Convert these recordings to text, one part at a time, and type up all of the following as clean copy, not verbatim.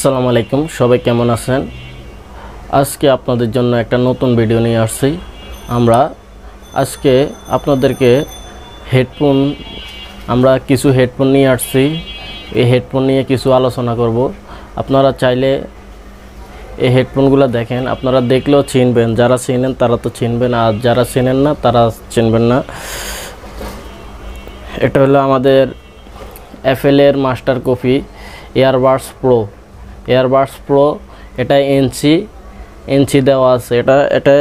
আসসালামু আলাইকুম, সবাই কেমন আছেন? আজকে আপনাদের জন্য একটা নতুন ভিডিও নিয়ে আসছি। আমরা আজকে আপনাদেরকে কিছু হেডফোন নিয়ে আসছি। এই হেডফোন নিয়ে কিছু আলোচনা করব। আপনারা চাইলে এই হেডফোনগুলো দেখেন, আপনারা দেখলেও চিনবেন, যারা চিনেন তারা তো চিনবেন, আর যারা চিনেন না তারা চিনবেন না। এটা হলো আমাদের অ্যাপেল এর মাস্টার কপি ইয়ারবাডস প্রো। এটা এনসি দেওয়া আছে, এটা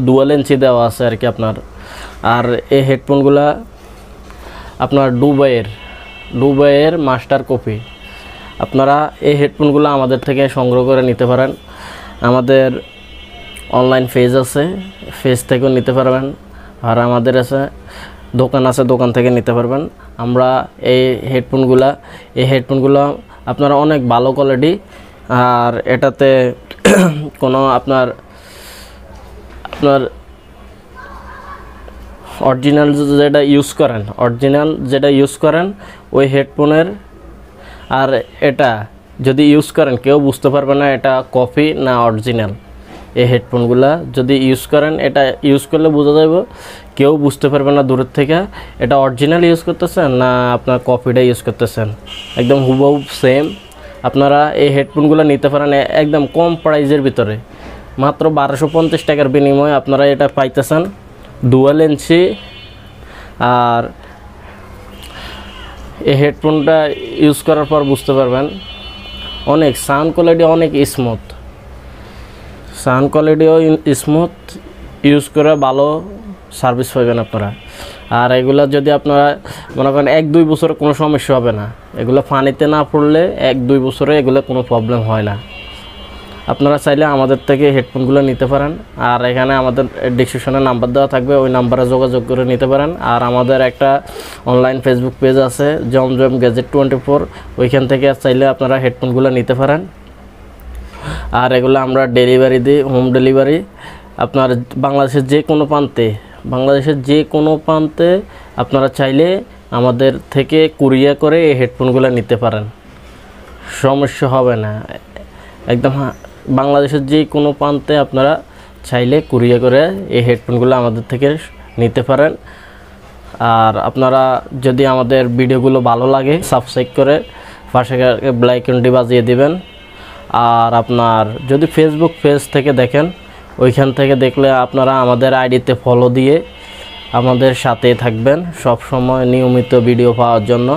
ডুয়াল এনসি দেওয়া আছে আর কি আপনার। আর এই হেডফোনগুলা আপনার ডুবাইয়ের মাস্টার কপি। আপনারা এই হেডফোনগুলো আমাদের থেকে সংগ্রহ করে নিতে পারেন। আমাদের অনলাইন পেজ আছে, পেজ থেকেও নিতে পারবেন, আর আমাদের দোকান আছে, দোকান থেকে নিতে পারবেন। আমরা এই হেডফোনগুলো আপনারা অনেক ভালো কোয়ালিটি, আর এটাতে কোনো আপনার অরিজিনাল যেটা ইউজ করেন ওই হেডফোনের, আর এটা যদি ইউজ করেন কেউ বুঝতে পারবে না এটা কপি না অরিজিনাল। এই হেডফোনগুলা যদি ইউজ করেন, এটা ইউজ করলে বোঝা যাবে, কেউ বুঝতে পারবে না দূরের থেকে এটা অরিজিনাল ইউজ করতেছেন না আপনার কপিটা ইউজ করতেছেন। একদম হুবহু সেম। আপনারা এই হেডফোনগুলো নিতে পারেন একদম কম প্রাইজের ভিতরে, মাত্র 1250 টাকার বিনিময়ে আপনারা এটা পাইতেছেন। Dual NC. আর এই হেডফোনটা ইউজ করার পর বুঝতে পারবেন অনেক সাউন্ড কোয়ালিটি অনেক স্মুথ, ইউজ করে ভালো সার্ভিস পাবেন আপনারা। আর এগুলা যদি আপনারা মনে করেন 1-2 বছরে কোনো সমস্যা হবে না। এগুলো পানিতে না পড়লে 1-2 বছরে এগুলো কোনো প্রবলেম হয় না। আপনারা চাইলে আমাদের থেকে হেডফোনগুলো নিতে পারেন। আর এখানে আমাদের ডিসক্রিপশনে নাম্বার দেওয়া থাকবে, ওই নাম্বারে যোগাযোগ করে নিতে পারেন। আর আমাদের একটা অনলাইন ফেসবুক পেজ আছে, জমজম গ্যাজেট 24, ওইখান থেকে চাইলে আপনারা হেডফোনগুলো নিতে পারেন। আর এগুলো আমরা ডেলিভারি দিই, হোম ডেলিভারি। আপনার বাংলাদেশের যে কোনো প্রান্তে আপনারা চাইলে আমাদের থেকে কুরিয়ার করে এই হেডফোনগুলো নিতে পারেন, সমস্যা হবে না। একদম বাংলাদেশের যে কোনো প্রান্তে আপনারা চাইলে কুরিয়ার করে এই হেডফোনগুলো আমাদের থেকে নিতে পারেন। আর আপনারা যদি আমাদের ভিডিওগুলো ভালো লাগে সাবস্ক্রাইব করে পাশে বেল আইকনটি বাজিয়ে দিবেন। আর আপনার যদি ফেসবুক পেজ থেকে দেখেন, ওইখান থেকে দেখলে আপনারা আমাদের আইডিতে ফলো দিয়ে আমাদের সাথে থাকবেন সব সময় নিয়মিত ভিডিও পাওয়ার জন্য।